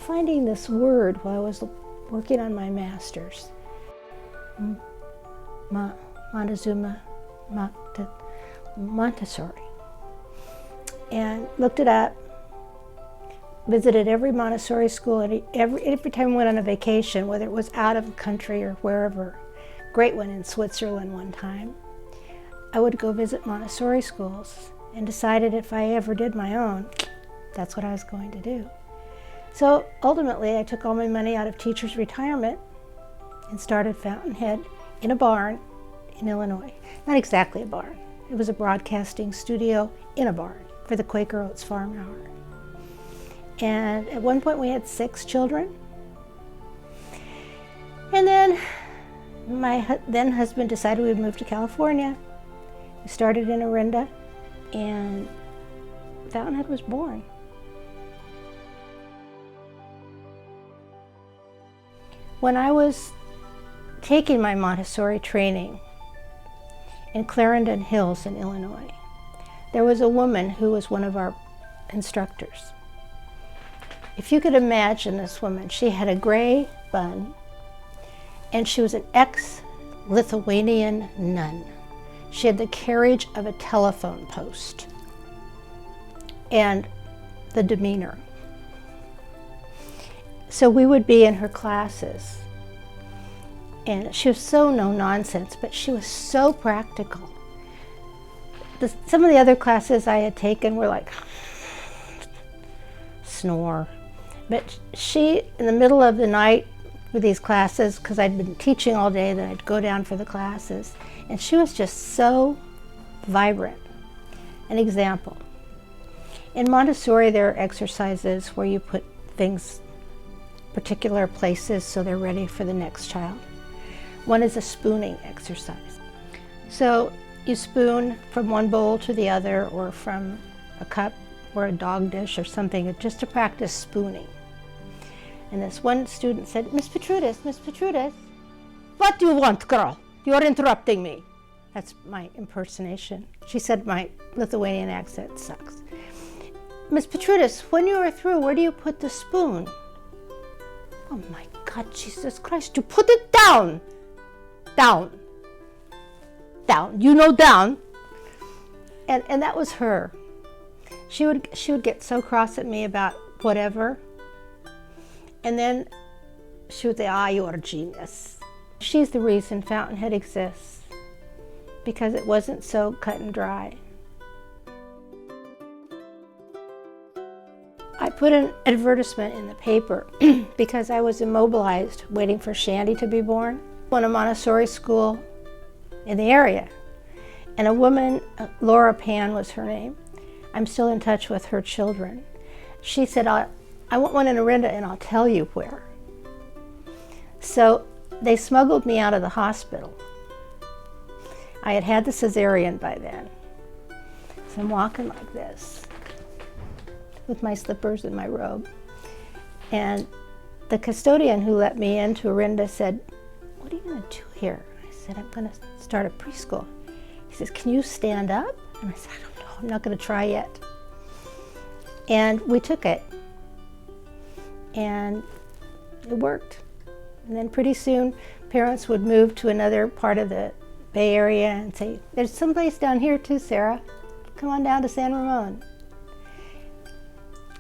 finding this word while I was working on my master's. Montessori. And looked it up, visited every Montessori school, and every time we went on a vacation, whether it was out of the country or wherever, great one in Switzerland one time, I would go visit Montessori schools and decided if I ever did my own, that's what I was going to do. So ultimately, I took all my money out of teachers' retirement and started Fountainhead in a barn in Illinois. Not exactly a barn. It was a broadcasting studio in a barn for the Quaker Oats Farm Hour. And at one point we had 6 children. And then my then husband decided we'd move to California. We started in Orinda, and Fountainhead was born. When I was taking my Montessori training in Clarendon Hills in Illinois, there was a woman who was one of our instructors. If you could imagine this woman, she had a gray bun, and she was an ex-Lithuanian nun. She had the carriage of a telephone post and the demeanor. So we would be in her classes, and she was so no nonsense, but she was so practical. Some of the other classes I had taken were like snore, but she, in the middle of the night with these classes, because I'd been teaching all day, then I'd go down for the classes, and she was just so vibrant. An example, in Montessori there are exercises where you put things particular places so they're ready for the next child. One is a spooning exercise. So you spoon from one bowl to the other, or from a cup or a dog dish or something, just to practice spooning. And this one student said, Miss Petrudis, what do you want, girl? You're interrupting me. That's my impersonation. She said my Lithuanian accent sucks. Miss Petrudis, when you are through, where do you put the spoon? Oh my God, Jesus Christ, you put it down. Down. Down. You know, down. And that was her. She would get so cross at me about whatever. And then she would say, you're a genius. She's the reason Fountainhead exists, because it wasn't so cut and dry. I put an advertisement in the paper because I was immobilized waiting for Shandy to be born. In a Montessori school in the area. And a woman, Laura Pan was her name, I'm still in touch with her children. She said, I want one in Orinda and I'll tell you where. So they smuggled me out of the hospital. I had had the cesarean by then. So I'm walking like this with my slippers and my robe. And the custodian who let me into Orinda said, what are you going to do here? I said, I'm going to start a preschool. He says, can you stand up? And I said, I don't know, I'm not going to try yet. And we took it. And it worked. And then pretty soon, parents would move to another part of the Bay Area and say, there's someplace down here too, Sarah. Come on down to San Ramon.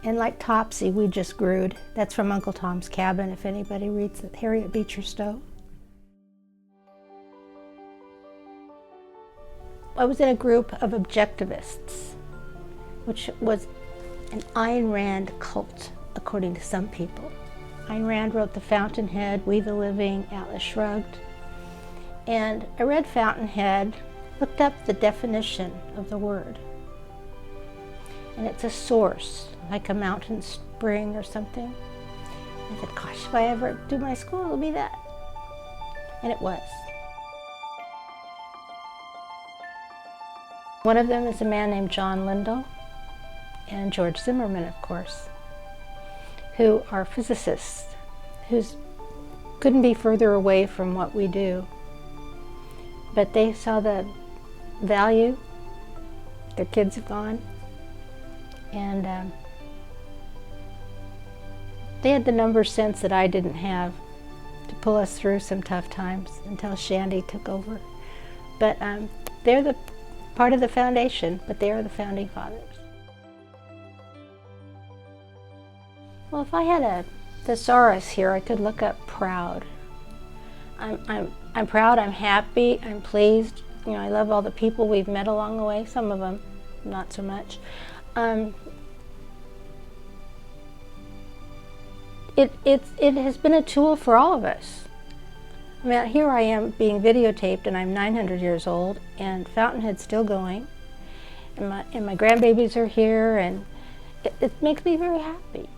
And like Topsy, we just grewed. That's from Uncle Tom's Cabin, if anybody reads it, Harriet Beecher Stowe. I was in a group of objectivists, which was an Ayn Rand cult, according to some people. Ayn Rand wrote The Fountainhead, We the Living, Atlas Shrugged. And I read Fountainhead, looked up the definition of the word. And it's a source, like a mountain spring or something. I said, gosh, if I ever do my school, it'll be that. And it was. One of them is a man named John Lindell, and George Zimmerman, of course, who are physicists, who couldn't be further away from what we do. But they saw the value. Their kids have gone. And They had the number sense that I didn't have to pull us through some tough times until Shandy took over. But they're the part of the foundation, but they are the founding fathers. Well, if I had a thesaurus here, I could look up proud. I'm proud, I'm happy, I'm pleased. You know, I love all the people we've met along the way, some of them not so much. It has been a tool for all of us. I mean, here I am being videotaped and I'm 900 years old and Fountainhead's still going and my grandbabies are here, and it makes me very happy.